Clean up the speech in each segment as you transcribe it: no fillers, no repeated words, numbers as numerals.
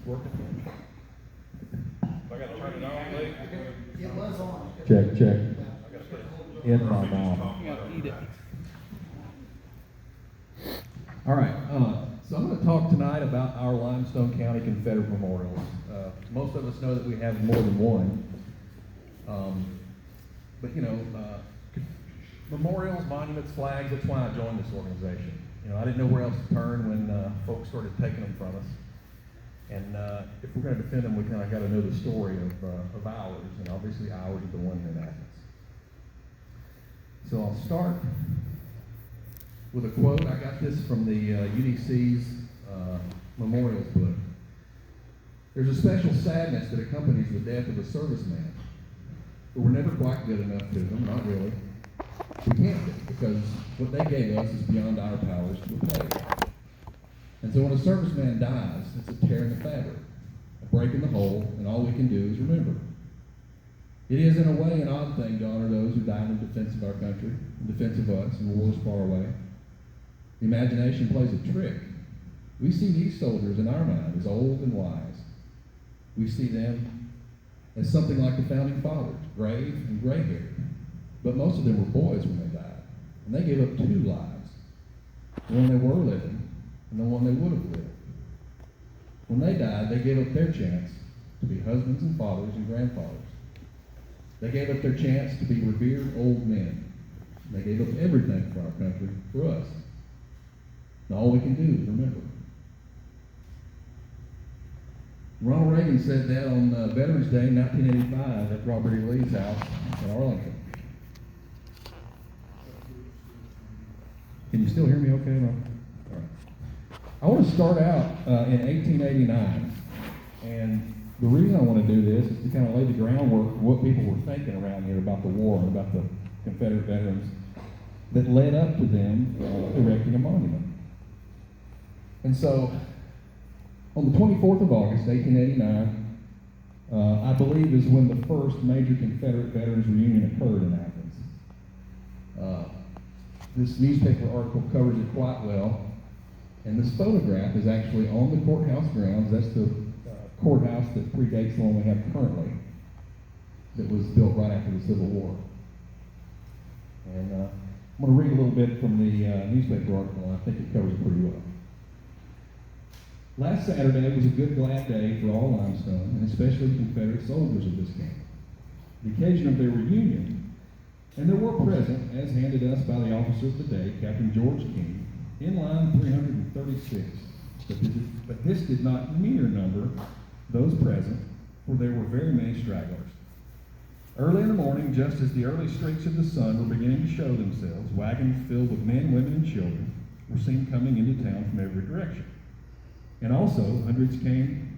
working? I gotta turn it on, Lee. It was on. Check, check. I gotta put In my mouth. You gotta eat it. All right, so I'm going to talk tonight about our Limestone County Confederate memorials. Most of us know that we have more than one. But you know, memorials, monuments, flags, that's why I joined this organization. You know, I didn't know where else to turn when folks started taking them from us. And if we're going to defend them, we kind of got to know the story of ours, and obviously ours is the one here in Athens. So I'll start with a quote. I got this from the UDC's memorials book. There's a special sadness that accompanies the death of a serviceman, but we're never quite good enough to them, not really. We can't be, because what they gave us is beyond our powers to repay. And so when a serviceman dies, it's a tear in the fabric, a break in the whole, and all we can do is remember. It is, in a way, an odd thing to honor those who died in defense of our country, in defense of us, in wars far away. The imagination plays a trick. We see these soldiers in our mind as old and wise. We see them as something like the founding fathers, grave and gray-haired. But most of them were boys when they died, and they gave up two lives, the one they were living and the one they would have lived. When they died, they gave up their chance to be husbands and fathers and grandfathers. They gave up their chance to be revered old men. They gave up everything for our country, for us. And all we can do is remember. Ronald Reagan said that on Veterans Day in 1985 at Robert E. Lee's house in Arlington. Can you still hear me okay? No? All right. I want to start out in 1889, and the reason I want to do this is to kind of lay the groundwork for what people were thinking around here about the war and about the Confederate veterans that led up to them erecting a monument. And so, on the 24th of August, 1889, I believe is when the first major Confederate Veterans reunion occurred in Athens. This newspaper article covers it quite well, and this photograph is actually on the courthouse grounds. That's the courthouse that predates the one we have currently, that was built right after the Civil War. And I'm going to read a little bit from the newspaper article, and I think it covers it pretty well. Last Saturday was a good, glad day for all Limestone, and especially the Confederate soldiers of this camp. The occasion of their reunion, and there were present, as handed us by the officer of the day, Captain George King, in line 336. But this did not near number those present, for there were very many stragglers. Early in the morning, just as the early streaks of the sun were beginning to show themselves, wagons filled with men, women, and children were seen coming into town from every direction. And also, hundreds came.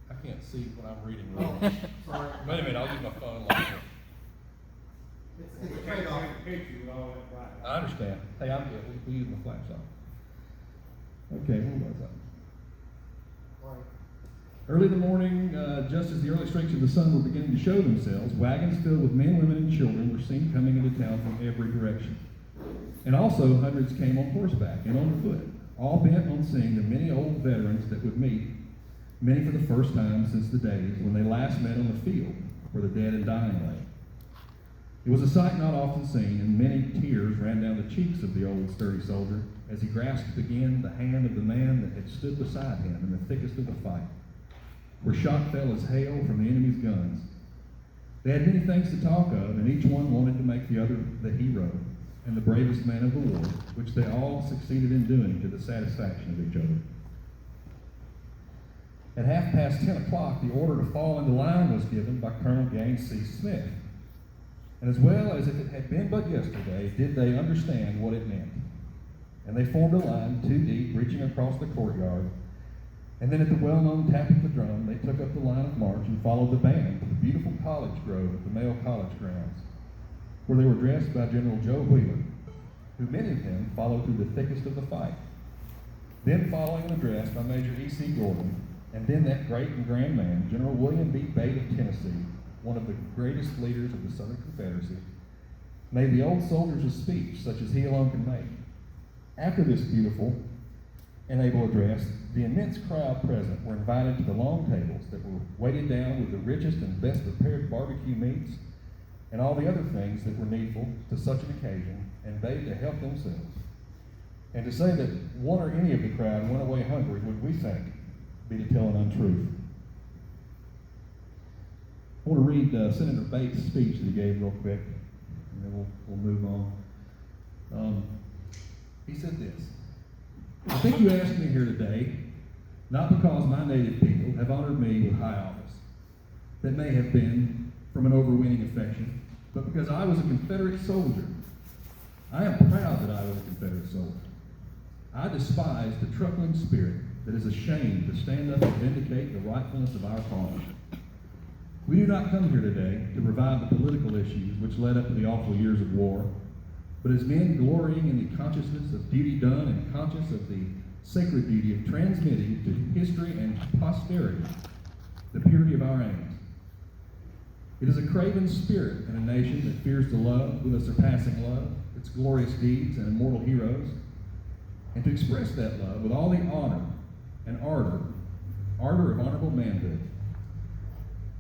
I can't see what I'm reading wrong. Sorry. Wait a minute, I'll use my phone like that. It's a trade-off. I understand. Hey, I'm good. We use my flash on. Okay, where was I? Right. Early in the morning, just as the early streaks of the sun were beginning to show themselves, wagons filled with men, women, and children were seen coming into town from every direction. And also, hundreds came on horseback and on foot, all bent on seeing the many old veterans that would meet, many for the first time since the days when they last met on the field where the dead and dying lay. It was a sight not often seen, and many tears ran down the cheeks of the old sturdy soldier as he grasped again the hand of the man that had stood beside him in the thickest of the fight, where shot fell as hail from the enemy's guns. They had many things to talk of, and each one wanted to make the other the hero and the bravest man of the war, which they all succeeded in doing to the satisfaction of each other. At 10:30 the order to fall into line was given by Colonel Gaines C. Smith. And as well as if it had been but yesterday, did they understand what it meant. And they formed a line 2 deep, reaching across the courtyard. And then at the well-known tap of the drum, they took up the line of march and followed the band to the beautiful college grove at the male college grounds, where they were dressed by General Joe Wheeler, who many of them followed through the thickest of the fight. Then following an address by Major E.C. Gordon, and then that great and grand man, General William B. Bate of Tennessee, one of the greatest leaders of the Southern Confederacy, made the old soldiers a speech such as he alone could make. After this beautiful and able address, the immense crowd present were invited to the long tables that were weighted down with the richest and best prepared barbecue meats and all the other things that were needful to such an occasion, and bade to help themselves. And to say that one or any of the crowd went away hungry would, we think, be to tell an untruth. I want to read Senator Bates' speech that he gave real quick, and then we'll move on. He said this: I think you asked me here today, not because my native people have honored me with high office, that may have been from an overweening affection, but because I was a Confederate soldier. I am proud that I was a Confederate soldier. I despise the truckling spirit that is ashamed to stand up and vindicate the rightfulness of our cause. We do not come here today to revive the political issues which led up to the awful years of war, but as men glorying in the consciousness of duty done and conscious of the sacred duty of transmitting to history and posterity the purity of our aims. It is a craven spirit in a nation that fears to love with a surpassing love, its glorious deeds and immortal heroes, and to express that love with all the honor and ardor of honorable manhood.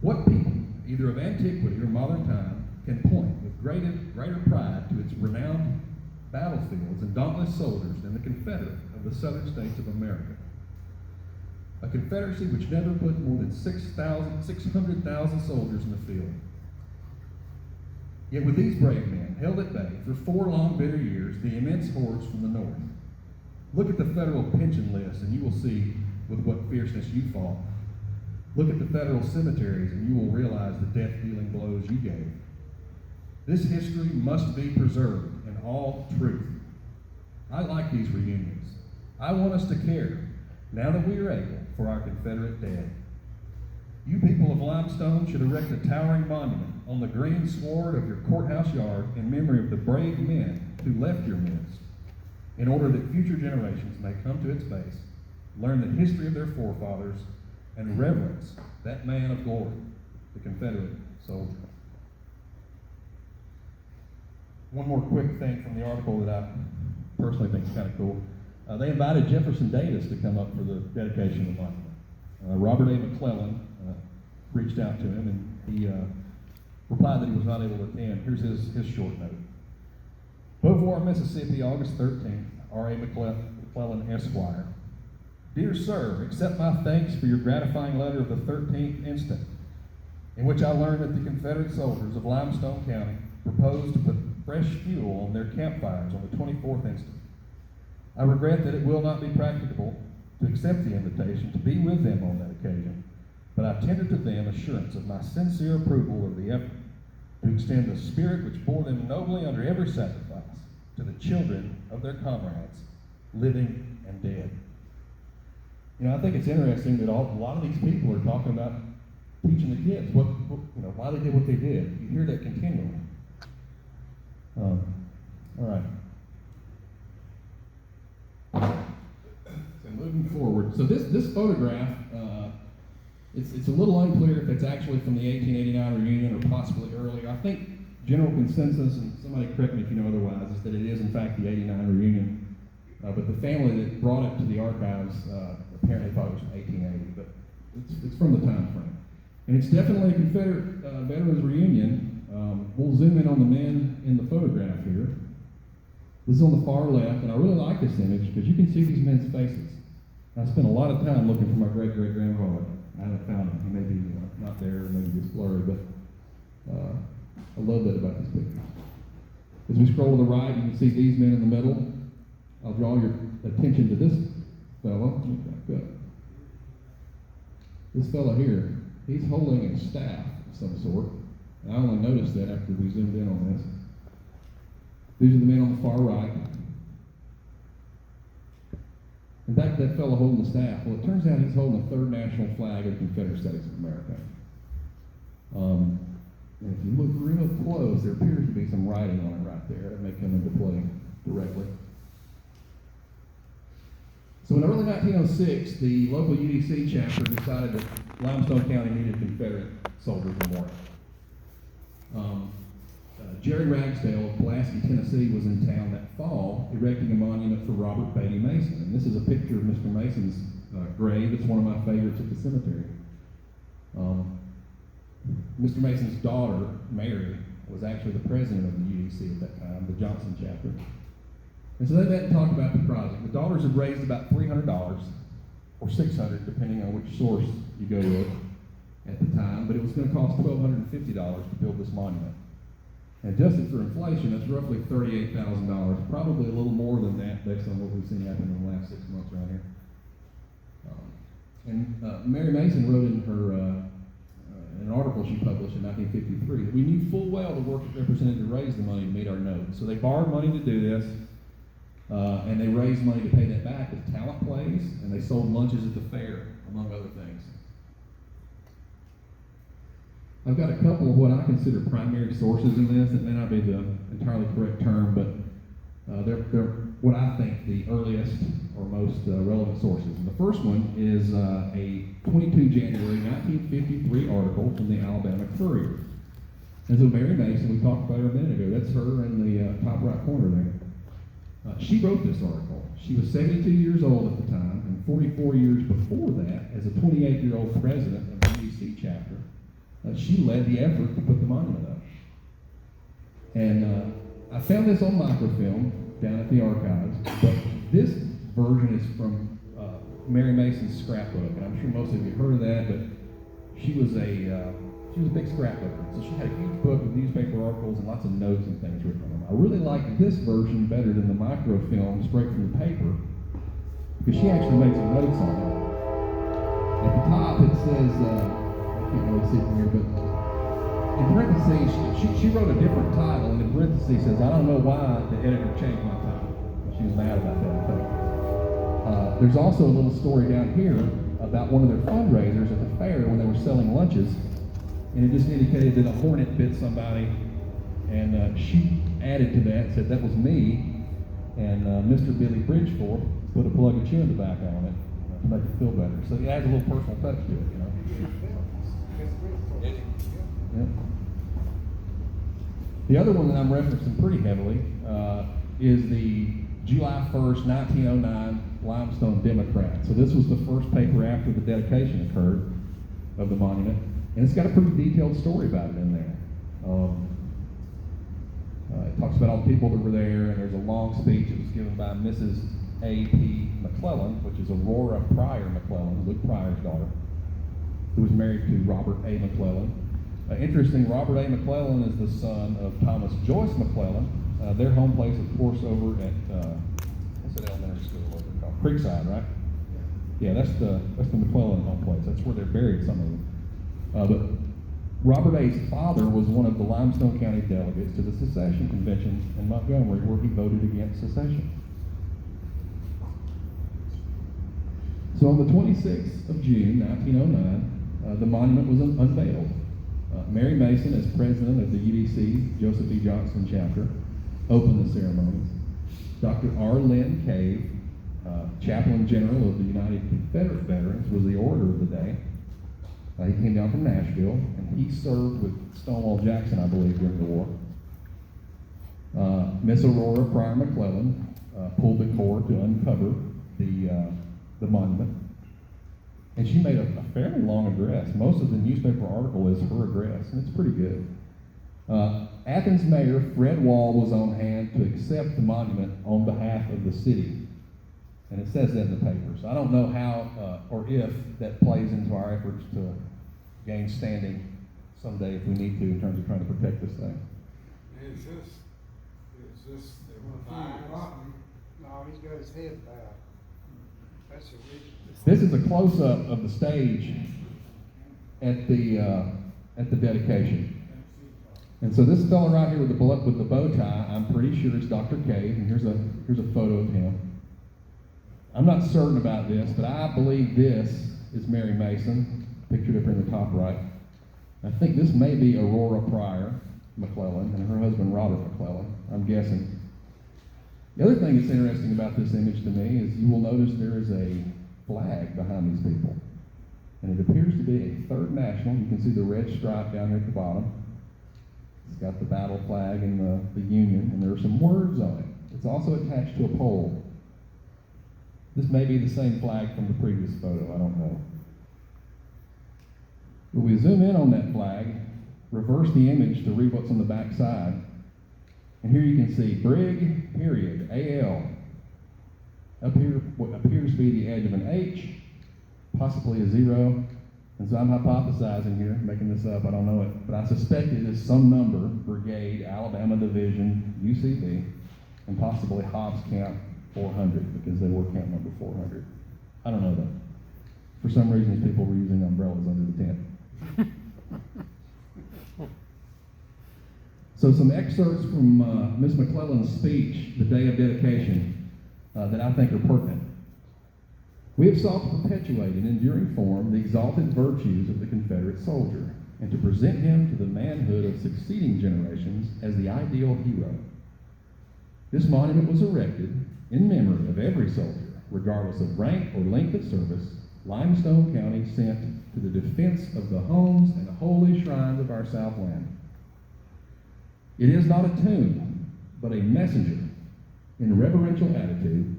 What people, either of antiquity or modern time, can point with greater pride to its renowned battlefields and dauntless soldiers than the Confederate of the Southern States of America? A Confederacy which never put more than 600,000 soldiers in the field. Yet with these brave men held at bay for 4 long bitter years the immense hordes from the North. Look at the federal pension list and you will see with what fierceness you fought. Look at the federal cemeteries and you will realize the death-dealing blows you gave. This history must be preserved in all truth. I like these reunions. I want us to care, now that we are able, for our Confederate dead. You people of Limestone should erect a towering monument on the green sward of your courthouse yard in memory of the brave men who left your midst, in order that future generations may come to its base, learn the history of their forefathers, and reverence that man of glory, the Confederate soldier. One more quick thing from the article that I personally think is kind of cool. They invited Jefferson Davis to come up for the dedication of the monument. Robert A. McClellan reached out to him, and he replied that he was not able to attend. Here's his short note. Beauvoir, Mississippi, August 13th, R.A. McClellan, Esquire. Dear sir, accept my thanks for your gratifying letter of the 13th instant, in which I learned that the Confederate soldiers of Limestone County proposed to put fresh fuel on their campfires on the 24th instant. I regret that it will not be practicable to accept the invitation to be with them on that occasion, but I tender to them assurance of my sincere approval of the effort to extend the spirit which bore them nobly under every sacrifice to the children of their comrades, living and dead. You know, I think it's interesting that a lot of these people are talking about teaching the kids why they did what they did. You hear that continually. All right. So moving forward, so this photograph, it's a little unclear if it's actually from the 1889 reunion or possibly earlier. I think general consensus, and somebody correct me if you know otherwise, is that it is in fact the 89 reunion. But the family that brought it to the archives apparently thought it was from 1880, but it's from the time frame. And it's definitely a Confederate veterans reunion. We'll zoom in on the men in the photograph here. This is on the far left, and I really like this image because you can see these men's faces. I spent a lot of time looking for my great-great-grandfather. I haven't found him. He may be not there, maybe just blurry, but I love that about this picture. As we scroll to the right, you can see these men in the middle. I'll draw your attention to this fellow. This fellow here, he's holding a staff of some sort. And I only noticed that after we zoomed in on this. These are the men on the far right. And back to that fellow holding the staff. Well, it turns out he's holding the 3rd national flag of the Confederate States of America. And if you look real close, there appears to be some writing on it right there that may come into play directly. So in early 1906, the local UDC chapter decided that Limestone County needed Confederate soldiers memorial. Jerry Ragsdale of Pulaski, Tennessee, was in town that fall, erecting a monument for Robert Beatty Mason. And this is a picture of Mr. Mason's grave. It's one of my favorites at the cemetery. Mr. Mason's daughter, Mary, was actually the president of the UDC at that time, the Johnson chapter. And so they met and talked about the project. The daughters had raised about $300 or $600, depending on which source you go with at the time, but it was going to cost $1,250 to build this monument. And adjusted for inflation, that's roughly $38,000, probably a little more than that based on what we've seen happen in the last 6 months around here. Mary Mason wrote in her an article she published in 1953 that we knew full well the work it represented to raise the money to meet our note. So they borrowed money to do this, and they raised money to pay that back with talent plays, and they sold lunches at the fair, among other things. I've got a couple of what I consider primary sources in this. It may not be the entirely correct term, but they're what I think the earliest or most relevant sources. And the first one is a 22 January 1953 article from the Alabama Courier. And so Mary Mason, we talked about her a minute ago, that's her in the top right corner there. She wrote this article. She was 72 years old at the time, and 44 years before that, as a 28-year-old president of the UDC chapter, she led the effort to put the monument up. And I found this on microfilm down at the archives, but this version is from Mary Mason's scrapbook, and I'm sure most of you heard of that, but she was a big scrapbooker. So she had a huge book with newspaper articles and lots of notes and things written on them. I really like this version better than the microfilm straight from the paper, because she actually made some notes on it. At the top it says, I can't really see it from here, but in parentheses, she wrote a different title, and in parentheses says, I don't know why the editor changed my title. She was mad about that, I think. There's also a little story down here about one of their fundraisers at the fair when they were selling lunches, and it just indicated that a hornet bit somebody, and she added to that, said that was me, and Mr. Billy Bridgeforth put a plug of chewing tobacco on it to make it feel better. So it adds a little personal touch to it, you know. Yep. The other one that I'm referencing pretty heavily is the July 1st, 1909 Limestone Democrat. So this was the first paper after the dedication occurred of the monument, and it's got a pretty detailed story about it in there. It talks about all the people that were there, and there's a long speech that was given by Mrs. A.P. McClellan, which is Aurora Pryor McClellan, Luke Pryor's daughter, who was married to Robert A. McClellan. Interesting, Robert A. McClellan is the son of Thomas Joyce McClellan. Their home place, of course, over at what's that elementary school over called? Creekside, right? Yeah, that's the McClellan home place. That's where they're buried, some of them. But Robert A.'s father was one of the Limestone County delegates to the secession convention in Montgomery, where he voted against secession. So on the 26th of June, 1909, the monument was unveiled. Mary Mason, as president of the UDC Joseph E. Johnson chapter, opened the ceremonies. Dr. R. Lynn Cave, chaplain general of the United Confederate Veterans, was the orator of the day. He came down from Nashville, and he served with Stonewall Jackson, I believe, during the war. Miss Aurora Pryor McClellan pulled the cord to uncover the monument. And she made a fairly long address. Most of the newspaper article is her address, and it's pretty good. Athens Mayor Fred Wall was on hand to accept the monument on behalf of the city. And it says that in the paper. So I don't know how or if that plays into our efforts to gain standing someday if we need to in terms of trying to protect this thing. Is this No, he's got his head bowed. That's original. This is a close-up of the stage at the dedication. And so this fellow right here with the bow tie, I'm pretty sure is Dr. Cave, and here's a photo of him. I'm not certain about this, but I believe this is Mary Mason, pictured up here in the top right. I think this may be Aurora Pryor McClellan and her husband Robert McClellan, I'm guessing. The other thing that's interesting about this image to me is you will notice there is a flag behind these people. And it appears to be a Third National. You can see the red stripe down here at the bottom. It's got the battle flag and the Union, and there are some words on it. It's also attached to a pole. This may be the same flag from the previous photo, I don't know. But we zoom in on that flag, reverse the image to read what's on the back side, and here you can see Brig, period, AL. Up here, what appears to be the edge of an H, possibly a 0. And so I'm hypothesizing here, making this up, I don't know it, but I suspect it is some number, Brigade, Alabama Division, UCB, and possibly Hobbs Camp 400, because they were camp number 400. I don't know that. For some reason, these people were using umbrellas under the tent. So some excerpts from Ms. McClellan's speech, the day of dedication, that I think are pertinent. We have sought to perpetuate in enduring form the exalted virtues of the Confederate soldier, and to present him to the manhood of succeeding generations as the ideal hero. This monument was erected in memory of every soldier, regardless of rank or length of service, Limestone County sent to the defense of the homes and holy shrines of our Southland. It is not a tomb, but a messenger in reverential attitude,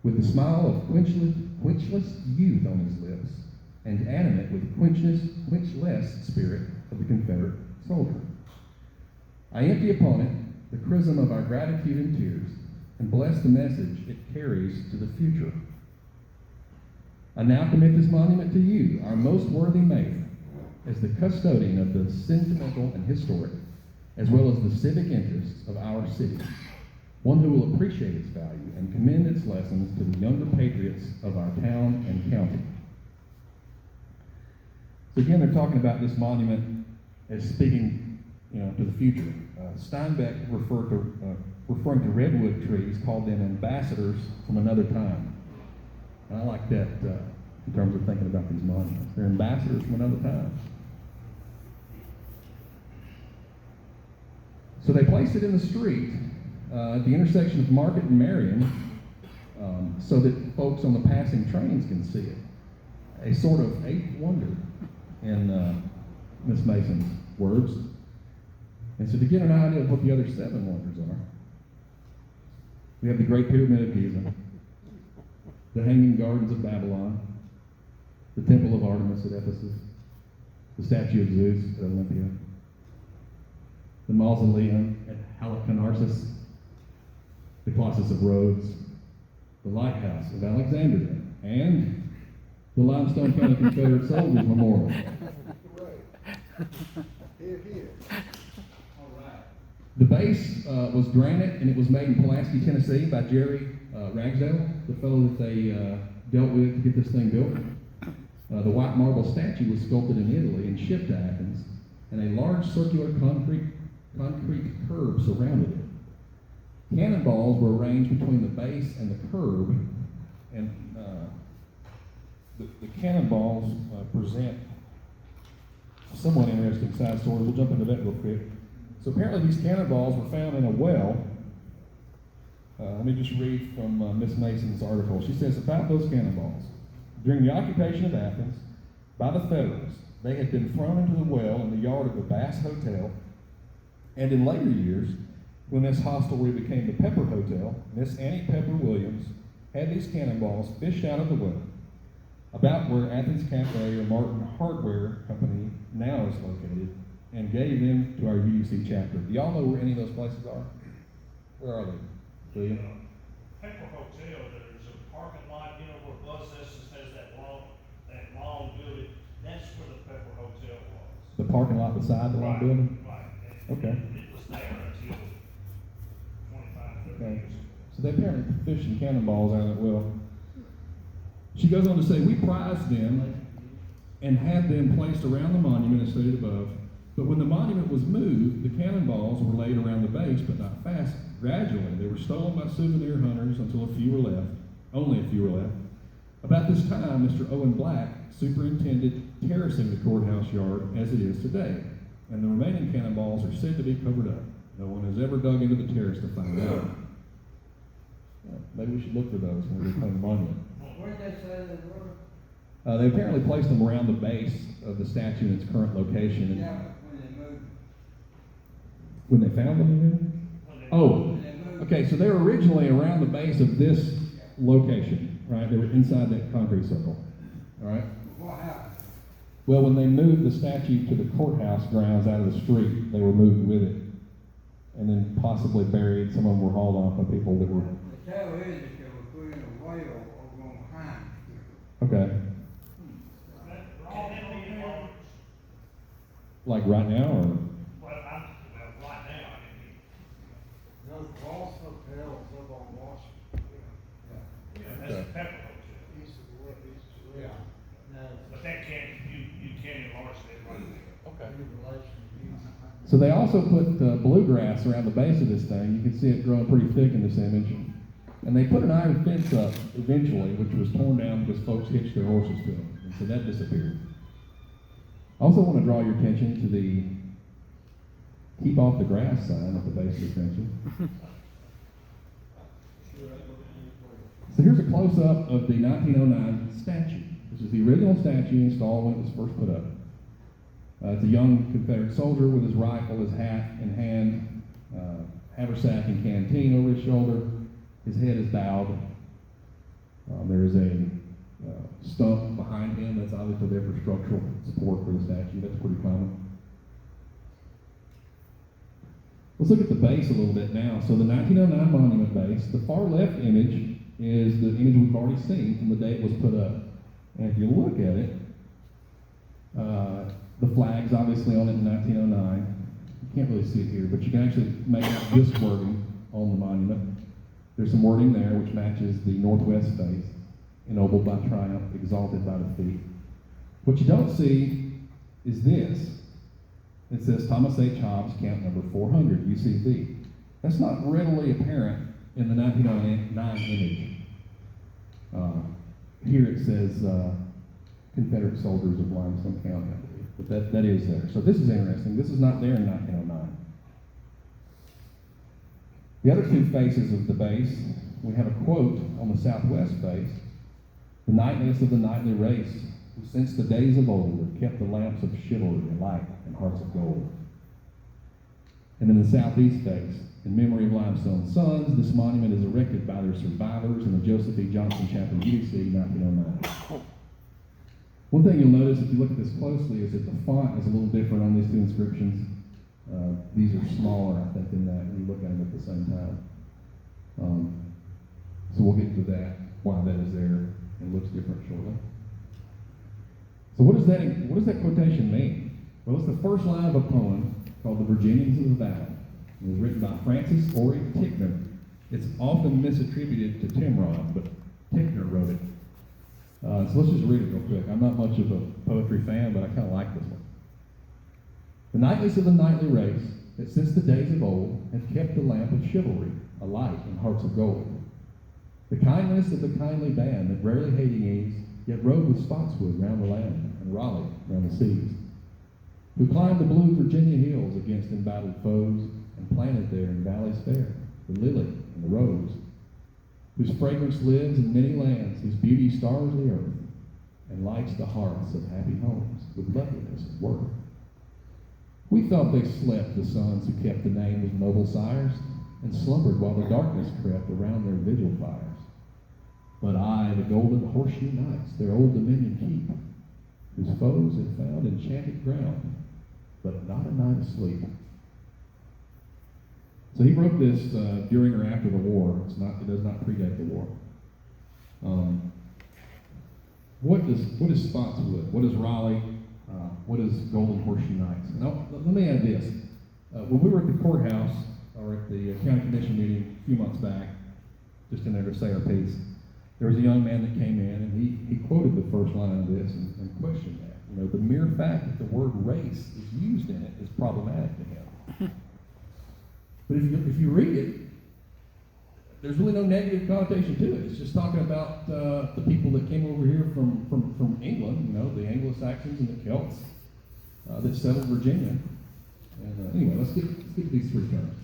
with the smile of quenchless youth on his lips, and animate with quenchless spirit of the Confederate soldier. I empty upon it the chrism of our gratitude and tears, and bless the message it carries to the future. I now commit this monument to you, our most worthy mayor, as the custodian of the sentimental and historic, as well as the civic interests of our city, one who will appreciate its value and commend its lessons to the younger patriots of our town and county. So again, they're talking about this monument as speaking, to the future. Steinbeck referring to redwood trees, called them ambassadors from another time. And I like that in terms of thinking about these monuments. They're ambassadors from another time. So they placed it in the street at the intersection of Market and Marion, so that folks on the passing trains can see it. A sort of eighth wonder, in Miss Mason's words. And so to get an idea of what the other 7 wonders are, we have the Great Pyramid of Giza, the Hanging Gardens of Babylon, the Temple of Artemis at Ephesus, the statue of Zeus at Olympia, the Mausoleum at Halicarnassus, the Colossus of Rhodes, the Lighthouse of Alexandria, and the Limestone County Confederate Soldiers Memorial. Here, here. The base was granite, and it was made in Pulaski, Tennessee by Jerry Ragsdale, the fellow that they dealt with to get this thing built. The white marble statue was sculpted in Italy and shipped to Athens, and a large circular concrete curb surrounded it. Cannonballs were arranged between the base and the curb, and the cannonballs present somewhat interesting side story. We'll jump into that real quick. So apparently these cannonballs were found in a well. Let me just read from Miss Mason's article. She says about those cannonballs. During the occupation of Athens by the Federals, they had been thrown into the well in the yard of the Bass Hotel, and in later years, when this hostelry became the Pepper Hotel, Miss Annie Pepper Williams had these cannonballs fished out of the well, about where Athens Cafe or Martin Hardware Company now is located, and gave them to our UUC chapter. Do y'all know where any of those places are? Where are they? Do you? Pepper Hotel, there's a parking lot, where Bus Essence has that long building. That's where the Pepper Hotel was. The parking lot beside the long building? Right. Okay. It was there until 25, 30 Okay. years ago. So they apparently fishing cannonballs out of that well. She goes on to say, we prized them and had them placed around the monument as stated above. But when the monument was moved, the cannonballs were laid around the base but not fastened. Gradually, they were stolen by souvenir hunters until a few were left. Only a few were left. About this time, Mr. Owen Black superintended terracing the courthouse yard as it is today, and the remaining cannonballs are said to be covered up. No one has ever dug into the terrace to find out. Yeah, maybe we should look for those when we clean the monument. Where did that say they were? They apparently placed them around the base of the statue in its current location. And Yeah, when they moved. when they found them, you mean? Oh, okay, so they were originally around the base of this location, right? They were inside that concrete circle, all right? What happened? Well, when they moved the statue to the courthouse grounds out of the street, they were moved with it. And then possibly buried. Some of them were hauled off by people that were. The tell is that they were put in a whale over on behind. Okay. Can that be enlarged? Like right now, or? Well, right now, I mean, Those false hotels up on Washington. that's the Pepper Hotel. East of what, east of west. No. But that can't, you can't enlarge that right there. Okay. New relation, east. So they also put bluegrass around the base of this thing. You can see it growing pretty thick in this image. And they put an iron fence up eventually, which was torn down because folks hitched their horses to them. And so that disappeared. I also want to draw your attention to the keep off the grass sign at the base of the fence. So here's a close-up of the 1909 statue. This is the original statue installed when it was first put up. It's a young Confederate soldier with his rifle, his hat in hand, haversack and canteen over his shoulder. His head is bowed. There is a stump behind him that's obviously there for structural support for the statue. That's pretty common. Let's look at the base a little bit now. So the 1909 monument base, the far left image is the image we've already seen from the day it was put up. And if you look at it, the flag's obviously on it in 1909. You can't really see it here, but you can actually make out this wording on the monument. There's some wording there which matches the northwest face, ennobled by triumph, exalted by defeat. What you don't see is this. It says Thomas H. Hobbs, camp number 400, UCB. That's not readily apparent in the 1909 image. Here it says Confederate soldiers of Limestone County, I believe. But that is there. So this is interesting. This is not there in 1909. The other two faces of the base, we have a quote on the southwest face. The knightliest of the knightly race, who since the days of old have kept the lamps of chivalry alight in hearts of gold. And then the southeast face, in memory of Limestone's sons, this monument is erected by their survivors in the Joseph E. Johnson Chapel, UDC, 1909. One thing you'll notice if you look at this closely is that the font is a little different on these two inscriptions. These are smaller, I think, than that when you look at them at the same time. So we'll get to that, why that is there and looks different shortly. So what does that quotation mean? Well, it's the first line of a poem called The Virginians of the Valley. It was written by Francis Horry Tickner. It's often misattributed to Timrod, but Tickner wrote it. So let's just read it real quick. I'm not much of a poetry fan, but I kind of like this one. The knightliest of the knightly race, that since the days of old have kept the lamp of chivalry alight in hearts of gold. The kindness of the kindly band that rarely hating ease, yet rode with Spotswood round the land and Raleigh round the seas. Who climbed the blue Virginia hills against embattled foes and planted there in valleys fair the lily and the rose. Whose fragrance lives in many lands, whose beauty stars the earth and lights the hearts of happy homes with loveliness and worth. We thought they slept, the sons who kept the name of noble sires, and slumbered while the darkness crept around their vigil fires. But I, the golden horseshoe knights, their old dominion keep, whose foes have found enchanted ground, but not a night of sleep. So he wrote this during or after the war. It does not predate the war. What is Spotswood? What is Raleigh? What is Golden Horseshoe Knights? Now, let me add this. When we were at the courthouse, or at the county commission meeting a few months back, just in there to say our piece, there was a young man that came in, and he quoted the first line of this and questioned that. You know, the mere fact that the word race is used in it is problematic to him. But if you read it, there's really no negative connotation to it. It's just talking about the people that came over here from England, you know, the Anglo-Saxons and the Celts that settled Virginia. And anyway, let's get to these three terms.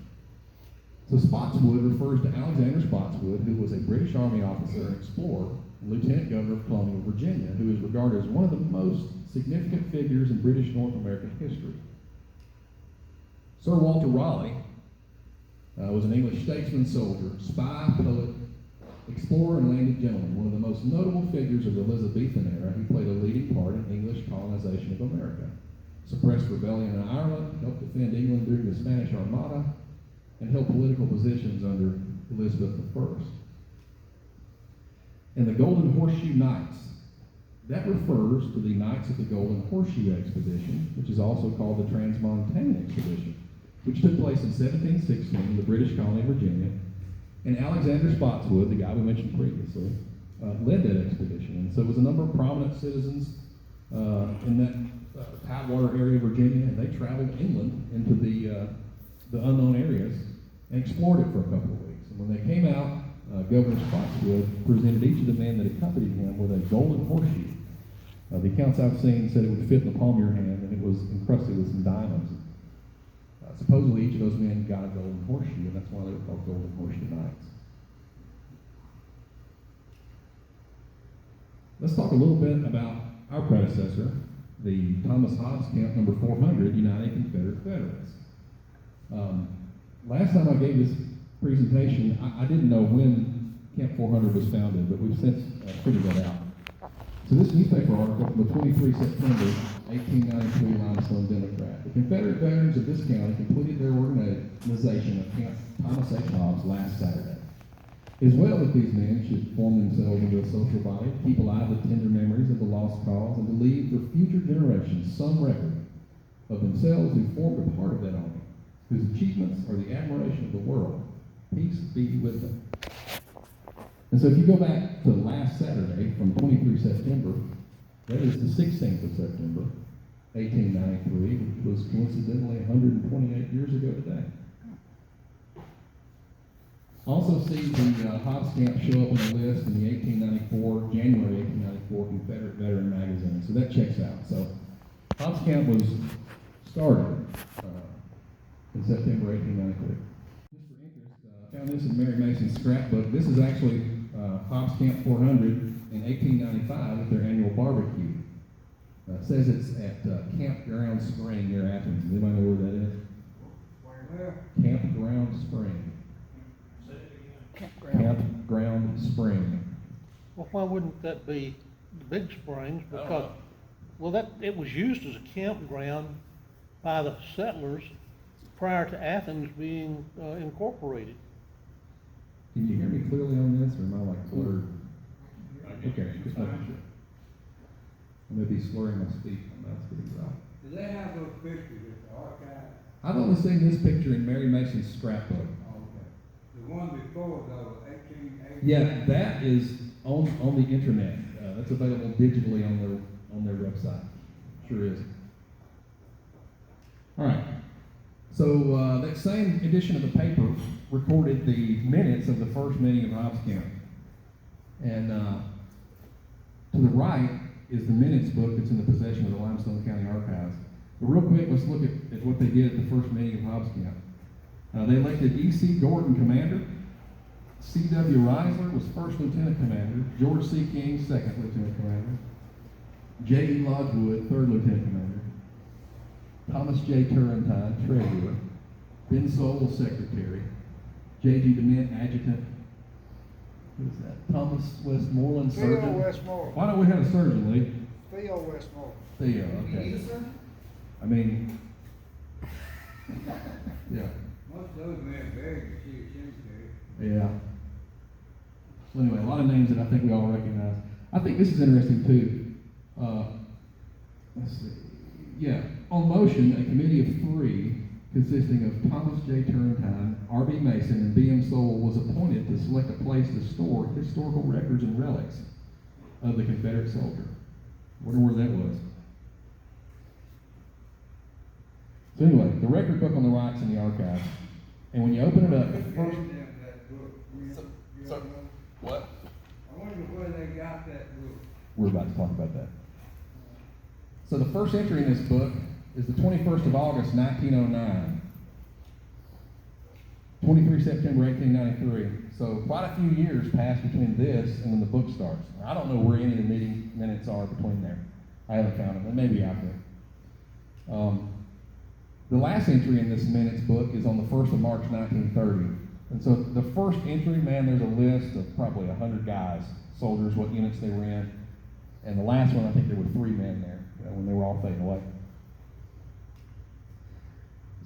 So Spotswood refers to Alexander Spotswood, who was a British Army officer and explorer and Lieutenant Governor of colonial Virginia, who is regarded as one of the most significant figures in British North American history. Sir Walter Raleigh was an English statesman, soldier, spy, poet, explorer and landed gentleman, one of the most notable figures of the Elizabethan era. He played a leading part in English colonization of America, suppressed rebellion in Ireland, helped defend England during the Spanish Armada, and held political positions under Elizabeth I. And the Golden Horseshoe Knights, that refers to the Knights of the Golden Horseshoe Expedition, which is also called the Transmontane Expedition, which took place in 1716 in the British colony of Virginia. And Alexander Spotswood, the guy we mentioned previously, led that expedition. And so it was a number of prominent citizens in that Tidewater area of Virginia, and they traveled inland into the unknown areas and explored it for a couple of weeks. And when they came out, Governor Spotswood presented each of the men that accompanied him with a golden horseshoe. The accounts I've seen said it would fit in the palm of your hand, and it was encrusted with some diamonds. Supposedly each of those men got a golden horseshoe, and that's why they were called Golden Horseshoe Knights. Let's talk a little bit about our predecessor, the Thomas Hobbs Camp number 400, United Confederate Veterans. Last time I gave this presentation, I didn't know when Camp 400 was founded, but we've since figured that out. So this newspaper article from the 23 September 1893 Limestone Democrat. The Confederate veterans of this county completed their organization of Camp Thomas H. Hobbs last Saturday. It is well that these men should form themselves into a social body, keep alive the tender memories of the lost cause, and to leave for future generations some record of themselves who formed a part of that army, whose achievements are the admiration of the world. Peace be with them. And so if you go back to last Saturday from 23 September, that is the 16th of September, 1893, which was coincidentally 128 years ago today. Also see the Hobbs Camp show up on the list in the January 1894 Confederate Veteran Magazine. So that checks out. So Hobbs Camp was started in September 1893. Just for interest, I found this in Mary Mason's scrapbook. This is actually Hobbs Camp 400 in 1895 at their annual barbecue. It says it's at Campground Spring near Athens. Anybody know where that is? Where? Campground Spring. Campground Spring. Well, why wouldn't that be the Big Springs? Because, well, it was used as a campground by the settlers prior to Athens being incorporated. Can you hear me clearly on this, or am I like blurred? Okay, just making sure. I may be slurring my speech. I'm not speaking right. Do they have those pictures at the archive? I've only seen this picture in Mary Mason's scrapbook. Oh, okay. The one before though, 1880. Yeah, that is on the internet. That's available digitally on their website. Sure is. All right. So that same edition of the paper recorded the minutes of the first meeting of Hobbs Camp. And to the right is the minutes book that's in the possession of the Limestone County Archives. But real quick, let's look at what they did at the first meeting of Hobbs Camp. They elected E.C. Gordon commander. C.W. Reisler was first lieutenant commander. George C. King, second lieutenant commander. J.E. Lodgewood, third lieutenant commander. Thomas J. Turrentine, treasurer. Ben Sowell, secretary. J.G. DeMint, adjutant. Who is that? Thomas Westmoreland, Theo surgeon. Westmoreland. Why don't we have a surgeon, Lee? Theo Westmoreland. Theo, okay. I mean, yeah. Most of those men buried in the cemetery. Yeah. So anyway, a lot of names that I think we all recognize. I think this is interesting too. Let's see. Yeah. On motion, a committee of 3 consisting of Thomas J. Turrentine, R.B. Mason, and B.M. Sowell was appointed to select a place to store historical records and relics of the Confederate soldier. Wonder where that was. So anyway, the record book on the right's in the archives. And when you open it up, the first... So, what? I wonder where they got that book. We're about to talk about that. So the first entry in this book is the 21st of August, 1909. 23 September, 1893. So quite a few years passed between this and when the book starts. I don't know where any of the meeting minutes are between there. I haven't found them. They may be out there. The last entry in this minutes book is on the 1st of March, 1930. And so the first entry, man, there's a list of probably 100 guys, soldiers, what units they were in. And the last one, I think there were 3 men there, when they were all fading away.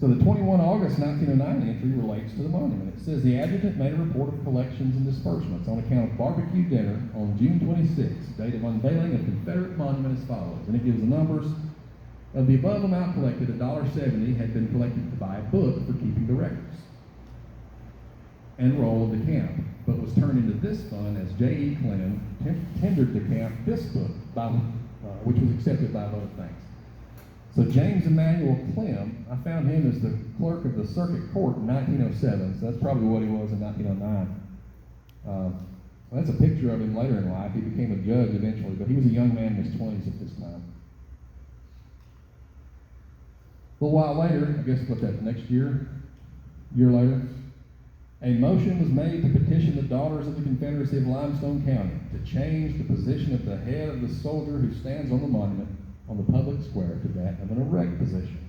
So the 21 August 1909 entry relates to the monument. It says the adjutant made a report of collections and disbursements on account of barbecue dinner on June 26, date of unveiling of Confederate monument as follows. And it gives the numbers of the above amount collected. $1.70 had been collected to buy a book for keeping the records and roll of the camp, but was turned into this fund as J.E. Clem tendered the camp this book, which was accepted by a vote of thanks. So James Emmanuel Clem, I found him as the clerk of the circuit court in 1907, so that's probably what he was in 1909. That's a picture of him later in life. He became a judge eventually, but he was a young man in his 20s at this time. A little while later, I guess the next year later, a motion was made to petition the daughters of the Confederacy of Limestone County to change the position of the head of the soldier who stands on the monument on the public square to that of an erect position.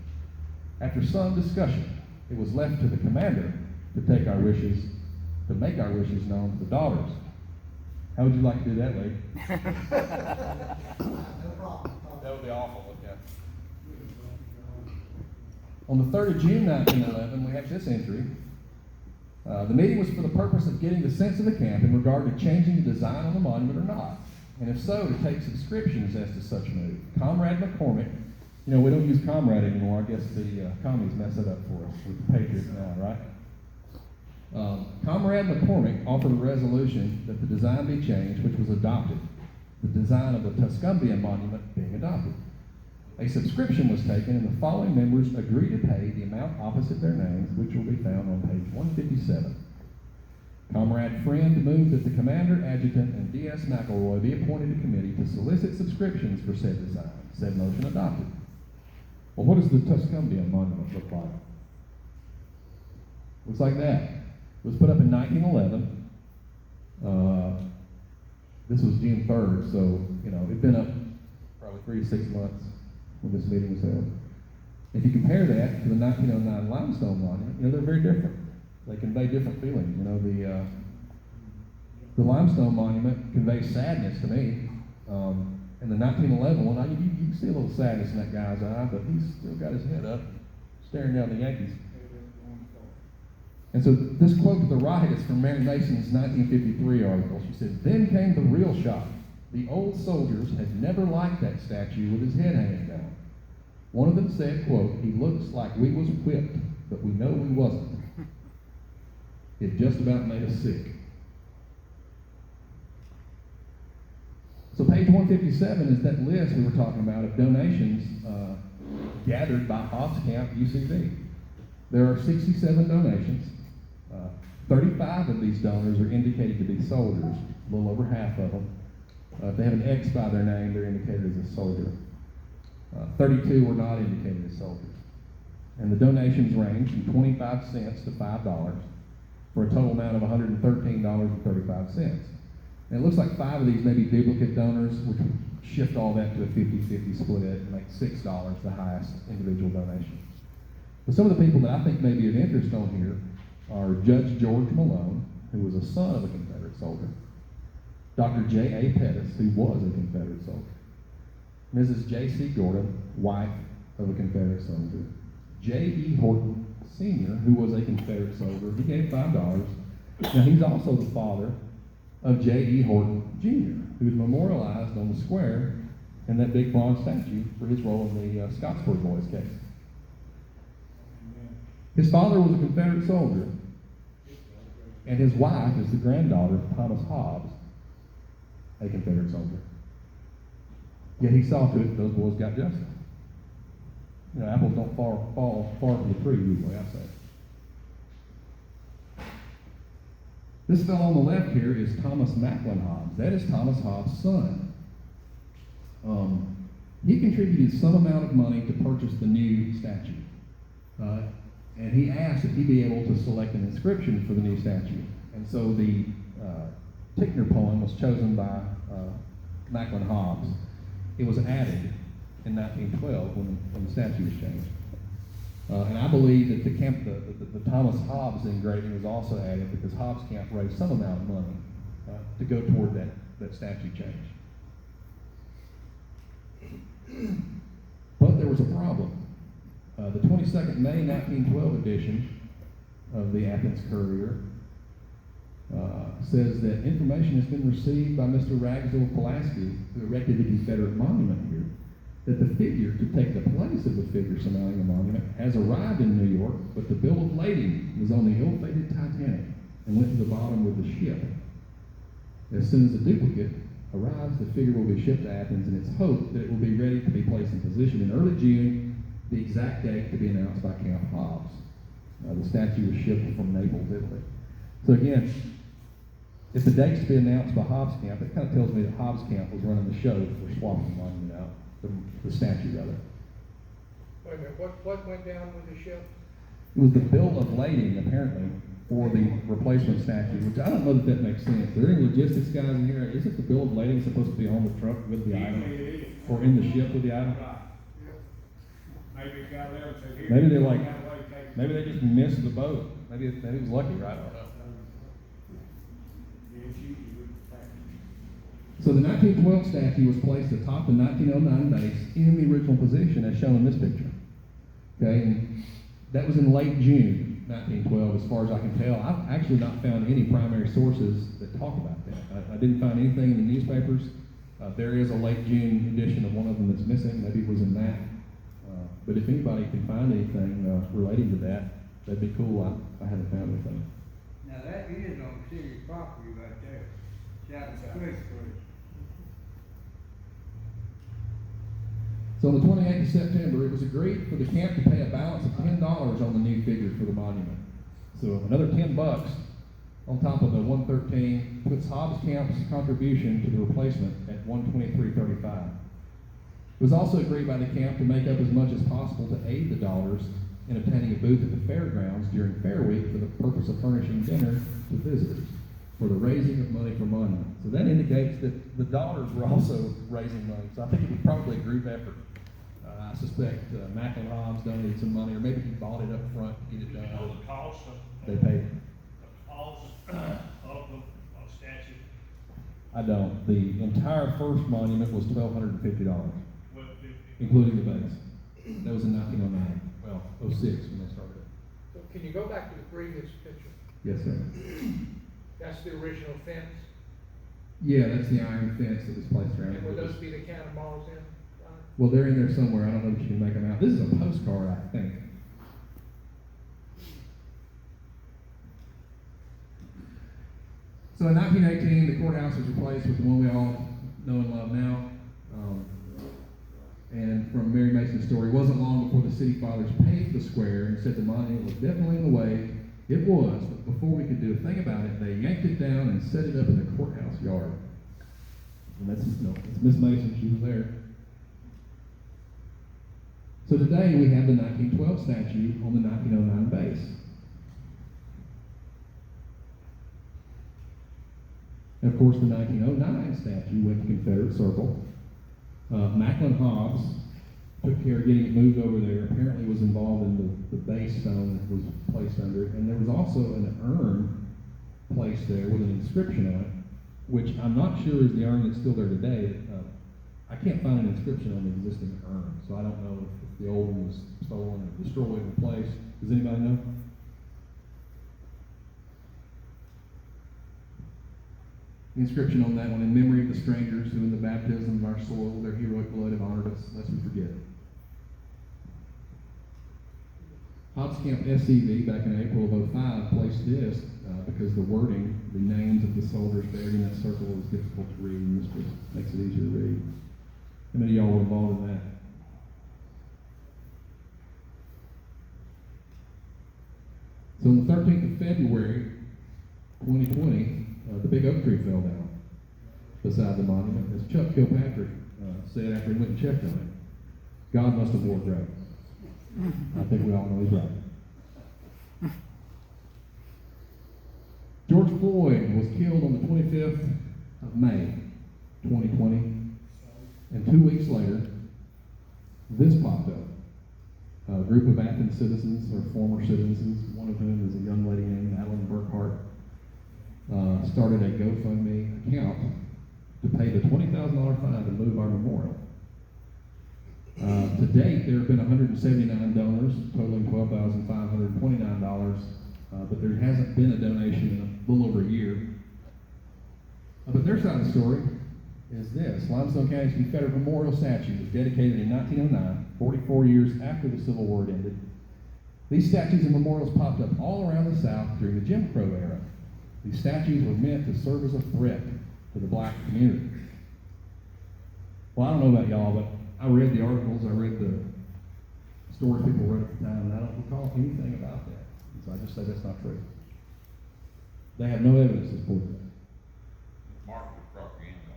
After some discussion, it was left to the commander to make our wishes known to the daughters. How would you like to do that, lady? That would be awful, okay. On the 3rd of June 1911, we have this entry. The meeting was for the purpose of getting the sense of the camp in regard to changing the design on the monument or not, and if so, to take subscriptions as to such move. Comrade McCormick, we don't use comrade anymore. I guess the commies mess it up for us with the Patriots now, right? Comrade McCormick offered a resolution that the design be changed, which was adopted. The design of the Tuscumbia monument being adopted. A subscription was taken, and the following members agreed to pay the amount opposite their names, which will be found on page 157. Comrade Friend moved that the commander, adjutant, and D.S. McElroy be appointed a committee to solicit subscriptions for said design. Said motion adopted. Well, what does the Tuscumbia monument look like? Looks like that. It was put up in 1911. This was June 3rd, so, it'd been up probably 3 to 6 months when this meeting was held. If you compare that to the 1909 Limestone monument, they're very different. They convey different feelings. The Limestone monument conveys sadness to me. And the 1911 one, you can see a little sadness in that guy's eye, but he's still got his head up, staring down the Yankees. And so this quote to the right is from Mary Mason's 1953 article. She said, "Then came the real shock. The old soldiers had never liked that statue with his head hanging down. One of them said, quote, 'He looks like we was whipped, but we know we wasn't. It just about made us sick.'" So page 157 is that list we were talking about of donations gathered by Hobbs Camp UCV. There are 67 donations. 35 of these donors are indicated to be soldiers, a little over half of them. If they have an X by their name, they're indicated as a soldier. 32 were not indicated as soldiers. And the donations range from 25 cents to $5 for a total amount of $113.35. And it looks like 5 of these may be duplicate donors, which would shift all that to a 50-50 split and make $6 the highest individual donation. But some of the people that I think may be of interest on here are Judge George Malone, who was a son of a Confederate soldier, Dr. J.A. Pettis, who was a Confederate soldier, Mrs. J.C. Gordon, wife of a Confederate soldier, J.E. Horton Sr., who was a Confederate soldier. He gave $5. Now, he's also the father of J.E. Horton Jr., who's memorialized on the square in that big bronze statue for his role in the Scottsburg Boys case. His father was a Confederate soldier, and his wife is the granddaughter of Thomas Hobbs, a Confederate soldier. Yet he saw to it that those boys got justice. Apples don't fall far from the tree, usually, I say. This fellow on the left here is Thomas Macklin Hobbs. That is Thomas Hobbs' son. He contributed some amount of money to purchase the new statue. And he asked if he'd be able to select an inscription for the new statue. And so the Tickner poem was chosen by Macklin Hobbs. It was added in 1912 when the statue was changed. And I believe that the Thomas Hobbs engraving was also added because Hobbs Camp raised some amount of money to go toward that statue change. But there was a problem. The 22nd May 1912 edition of the Athens Courier says that information has been received by Mr. Ragsdale Pulaski, who erected the Confederate monument here, that the figure to take the place of the figure surmounting the monument has arrived in New York, but the bill of lading was on the ill-fated Titanic and went to the bottom with the ship. As soon as the duplicate arrives, the figure will be shipped to Athens, and it's hoped that it will be ready to be placed in position in early June, the exact date to be announced by Camp Hobbs. The statue was shipped from Naples, Italy. So again, if the date's to be announced by Hobbs Camp, it kind of tells me that Hobbs Camp was running the show for swapping the monument out, the statue rather. Wait a minute, what went down with the ship? It was the bill of lading, apparently, for the replacement statue, which I don't know that makes sense. Are there any logistics guys in here? Isn't the bill of lading supposed to be on the truck with the item? Or in the ship with the item? Maybe it got there and said, here. Maybe they're like, you gotta wait, take it. maybe they just missed the boat. Maybe it was lucky, right? Yeah, it's usually with the package. So the 1912 statue was placed atop the 1909 base in the original position as shown in this picture. Okay, and that was in late June 1912, as far as I can tell. I've actually not found any primary sources that talk about that. I didn't find anything in the newspapers. There is a late June edition of one of them that's missing. Maybe it was in that. But if anybody can find anything relating to that, that'd be cool. I haven't found anything. Now that is on city property right there. Down the Quick Street. So on the 28th of September, it was agreed for the camp to pay a balance of $10 on the new figure for the monument. So another $10 on top of the $113 puts Hobbs Camp's contribution to the replacement at $123.35. It was also agreed by the camp to make up as much as possible to aid the Daughters in obtaining a booth at the fairgrounds during Fair Week for the purpose of furnishing dinner to visitors for the raising of money for monument. So that indicates that the Daughters were also raising money. So I think it was probably a group effort. I suspect Macklin Hobbs donated some money, or maybe he bought it up front to get it Do you know done. the cost of? They paid it. The cost of the statue? I don't. The entire first monument was $1,250, Well, including the base. That was in 1909. Well, 06 when they started. So can you go back to the previous picture? Yes, sir. That's the original fence, Yeah, that's the iron fence that was placed around and it. would those be the cannonballs in? Well, they're in there somewhere. I don't know if you can make them out. This is a postcard, I think. So in 1918, the courthouse was replaced with the one we all know and love now. And from Mary Mason's story, it wasn't long before the city fathers paved the square and said the monument was definitely in the way. It was, but before we could do a thing about it, they yanked it down and set it up in the courthouse yard. And that's Miss Mason, she was there. So today we have the 1912 statue on the 1909 base. And of course, the 1909 statue went to Confederate Circle. Macklin Hobbs took care of getting it moved over there. Apparently was involved in the base stone that was placed under it. And there was also an urn placed there with an inscription on it, which I'm not sure is the urn that's still there today. I can't find an inscription on the existing urn, so I don't know if the old one was stolen or destroyed or replaced. Does anybody know? The inscription on that one, in memory of the strangers who in the baptism of our soil, their heroic blood have honored us, lest we forget. Hobbs Camp SCV back in April of 05 placed this because the wording, the names of the soldiers buried in that circle was difficult to read, and this just makes it easier to read. How many of y'all were involved in that? So on the 13th of February, 2020, the big oak tree fell down beside the monument, as Chuck Kilpatrick said after he went and checked on it. God must have worked right. I think we all know he's right. George Floyd was killed on the 25th of May, 2020, and 2 weeks later, this popped up. A group of Athens citizens, or former citizens, one of whom is a young lady named Adeline Burkhart, started a GoFundMe account to pay the $20,000 fine to move our memorial. To date, there have been 179 donors, totaling $12,529, but there hasn't been a donation in a little over a year. But their side of the story is this. Limestone County's Confederate Memorial Statue was dedicated in 1909, 44 years after the Civil War ended. These statues and memorials popped up all around the South during the Jim Crow era. These statues were meant to serve as a threat to the black community. Well, I don't know about y'all, but I read the articles, I read the story people wrote at the time, and I don't recall anything about that. And so I just say that's not true. They have no evidence to support that. Market propaganda.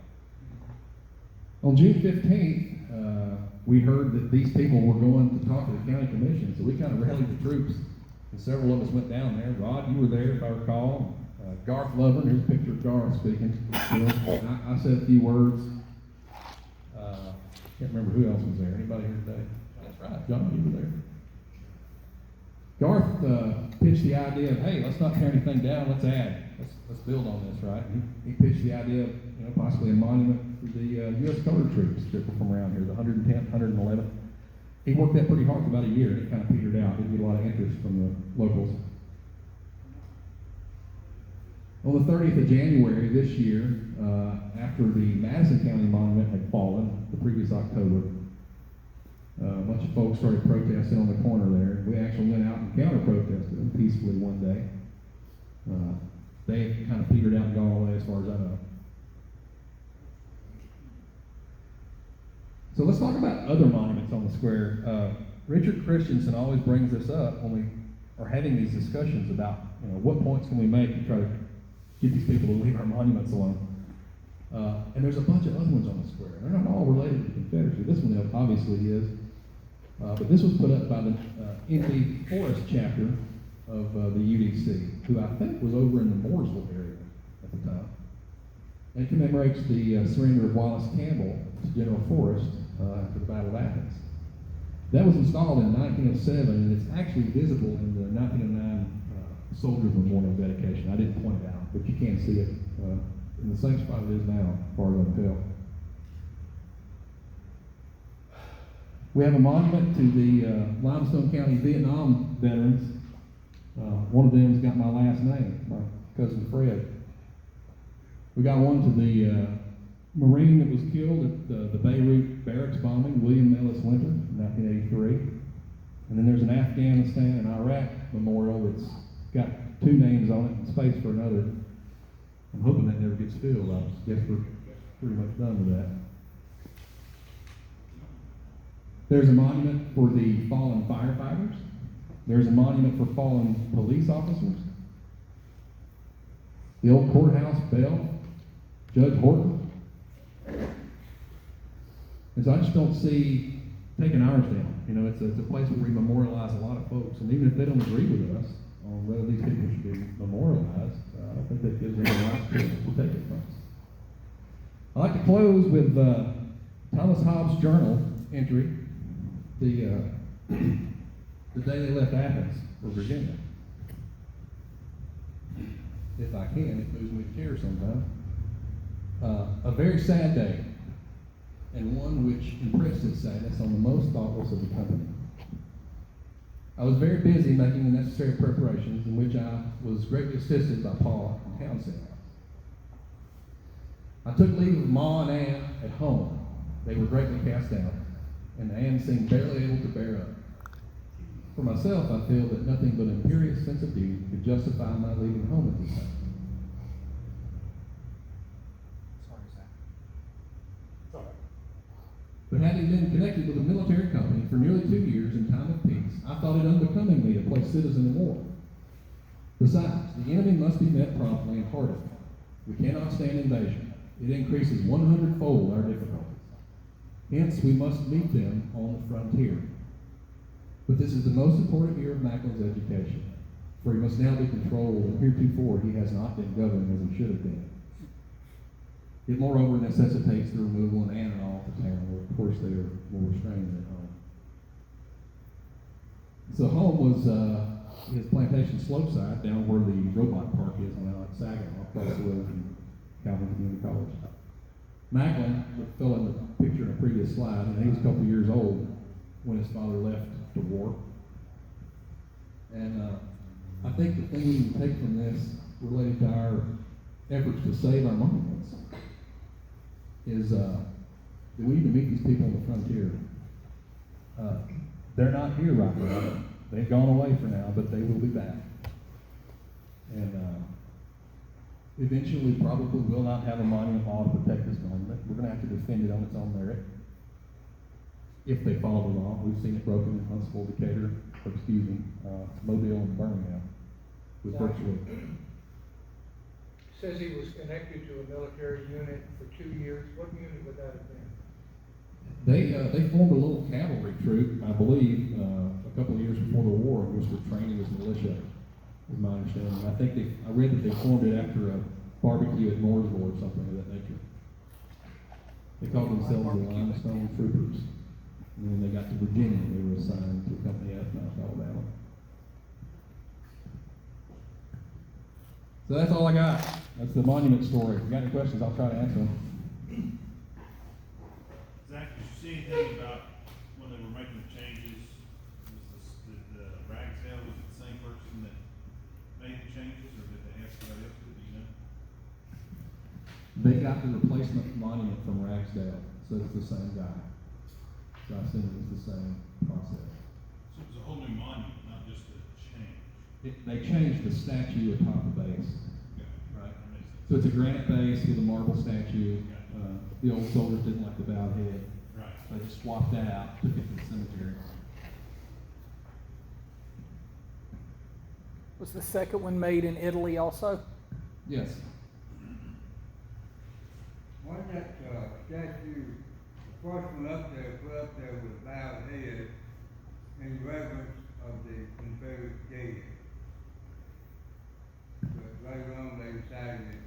On June 15th, we heard that these people were going to talk to the county commission, so we kind of rallied the troops, and several of us went down there. Rod, you were there, if I recall. Garth Lovern, here's a picture of Garth speaking. I said a few words. Can't remember who else was there. Anybody here today? That's right, John, you were there. Garth pitched the idea of, hey, let's not tear anything down, let's add. Let's build on this, right? He pitched the idea of, possibly a monument for the U.S. colored troops that were from around here, the 110th, 111th. He worked that pretty hard for about a year, and it kind of petered out. Didn't get a lot of interest from the locals. On the 30th of January this year, after the Madison County monument had fallen the previous October, a bunch of folks started protesting on the corner there. We actually went out and counter-protested them peacefully one day. They kind of petered out and gone away as far as I know. So let's talk about other monuments on the square. Richard Christensen always brings this up when we are having these discussions about, what points can we make to try to get these people to leave our monuments alone. And there's a bunch of other ones on the square. They're not all related to the Confederacy. This one obviously is. But this was put up by the ND Forest chapter of the UDC, who I think was over in the Mooresville area at the time. And it commemorates the surrender of Wallace Campbell to General Forrest after the Battle of Athens. That was installed in 1907, and it's actually visible in the 1909 Soldiers Memorial dedication. I didn't point it out, but you can see it in the same spot it is now, as far as I can tell. We have a monument to the Limestone County Vietnam veterans. One of them's got my last name, my cousin Fred. We got one to the Marine that was killed at the Beirut barracks bombing, William Ellis Winter, in 1983. And then there's an Afghanistan and Iraq memorial that's got two names on it and space for another. I'm hoping that never gets filled. I guess we're pretty much done with that. There's a monument for the fallen firefighters. There's a monument for fallen police officers. The old courthouse bell, Judge Horton. And so I just don't see taking ours down. It's a place where we memorialize a lot of folks, and even if they don't agree with us on whether these people should be memorialized, I don't think that gives them the right to take it from us. I like to close with Thomas Hobbes' journal entry, the day they left Athens for Virginia. If I can, it moves me to tears sometimes. A very sad day, and one which impressed its sadness on the most thoughtless of the company. I was very busy making the necessary preparations, in which I was greatly assisted by Paul and Townsend. I took leave of Ma and Ann at home. They were greatly cast down, and Ann seemed barely able to bear up. For myself, I feel that nothing but an imperious sense of duty could justify my leaving home at this time. But having been connected with a military company for nearly 2 years in time of peace, I thought it unbecoming me to play citizen in war. Besides, the enemy must be met promptly and heartily. We cannot stand invasion. It increases 100-fold our difficulties. Hence, we must meet them on the frontier. But this is the most important year of Macklin's education, for he must now be controlled, and heretofore he has not been governed as he should have been. It moreover necessitates the removal of Ann and all to town, where of course they are more restrained at home. So home was, his plantation slopeside down where the robot park is now at Saginaw, across the road from Calvin Community College. Macklin, the fellow in the picture in the previous slide, and he was a couple years old when his father left to war. And I think the thing we can take from this, related to our efforts to save our monuments, is that we need to meet these people on the frontier. They're not here right now. They've gone away for now, but they will be back. And eventually, probably will not have a monument law to protect this monument. We're going to have to defend it on its own merit. If they follow the law, we've seen it broken in Huntsville, Decatur, Mobile, and Birmingham. With virtually. Says he was connected to a military unit for 2 years. What unit would that have been? They formed a little cavalry troop, I believe, a couple of years before the war, in which were training as militia, is my understanding. I read that they formed it after a barbecue at Mooresville or something of that nature. They called themselves the Limestone Troopers. And when they got to Virginia, they were assigned to Company F, North Alabama. So that's all I got. That's the monument story. If you got any questions, I'll try to answer them. Zach, did you see anything about when they were making the changes? The Ragsdale, was it the same person that made the changes, or did they ask somebody else to do, you know? They got the replacement monument from Ragsdale, so it's the same guy. So I assume it was the same process. So it was a whole new monument, not just a change. They changed the statue atop the base. Okay. Right. That makes sense. So it's a granite base with a marble statue. The old soldiers didn't like the bowed head. Right. So they just swapped that out, took it to the cemetery. Was the second one made in Italy also? Yes. Wasn't that, statue, the first one up there, put up there with bowed head in reverence of the Confederate dead? But later on, they decided that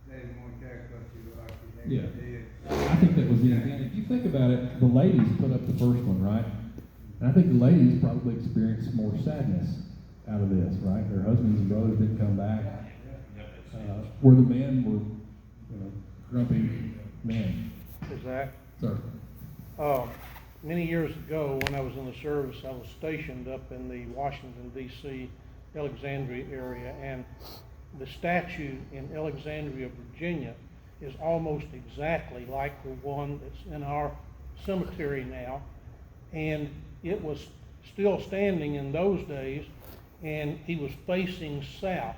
they didn't want to care because he looked like he Yeah. had dead. I think that was the intent. If you think about it, the ladies put up the first one, right? And I think the ladies probably experienced more sadness out of this, right? Their husbands and brothers didn't come back. Where the men were, grumpy men. Zach, Sir. many years ago, when I was in the service, I was stationed up in the Washington, D.C., Alexandria area, and the statue in Alexandria, Virginia, is almost exactly like the one that's in our cemetery now. And it was still standing in those days, and he was facing south.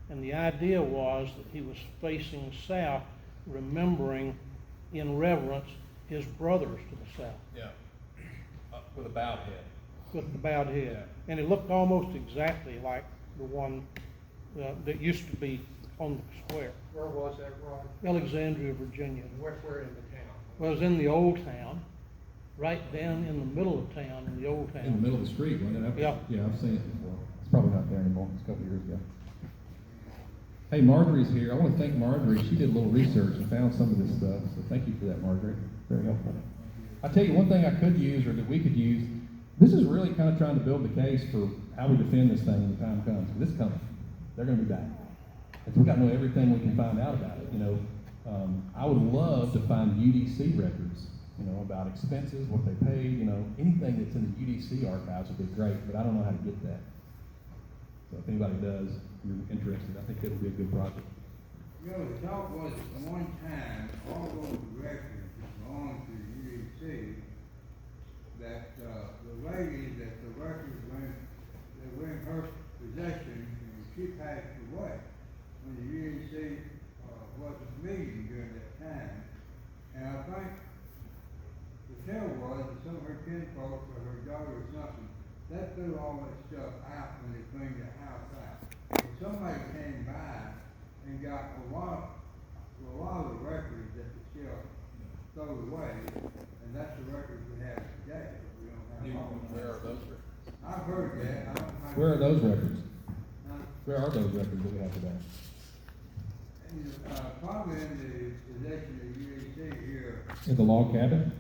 And the idea was that he was facing south, remembering in reverence his brothers to the south. Yeah. With a bowed head. With the bowed head. And it looked almost exactly like the one that used to be on the square. Where was that, Ron? Alexandria, Virginia. And where in the town? Well, it was in the old town, right down in the middle of town, in the old town. In the middle of the street, wasn't it? Yeah. Yeah, I've seen it before. It's probably not there anymore. It's a couple years ago. Hey, Marjorie's here. I want to thank Marjorie. She did a little research and found some of this stuff. So thank you for that, Marjorie. Very helpful. I tell you, one thing I could use, or that we could use, this is really kind of trying to build the case for how we defend this thing when the time comes. This coming. They're going to be back. And so we've got to know everything we can find out about it. I would love to find UDC records, about expenses, what they paid, anything that's in the UDC archives would be great, but I don't know how to get that. So if anybody does, you're interested, I think that would be a good project. The talk was at one time, all those records that belonged to the UDC, that the lady that the records were in her possession, and she passed away when the UDC wasn't meeting during that time. And I think the tale was that some of her kinfolk or her daughter or something, they threw all that stuff out when they cleaned the house out. And somebody came by and got a lot of the records that the sheriff threw away, and that's the records we have today. We don't have all of them. Where are those records? I've heard that. I don't know. Where are those records? Huh? Where are those records that we have today? Probably in the possession of the UDC here. In the log cabin?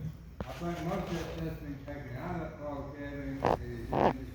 I think most of that stuff's been taken out of the log cabin, is in the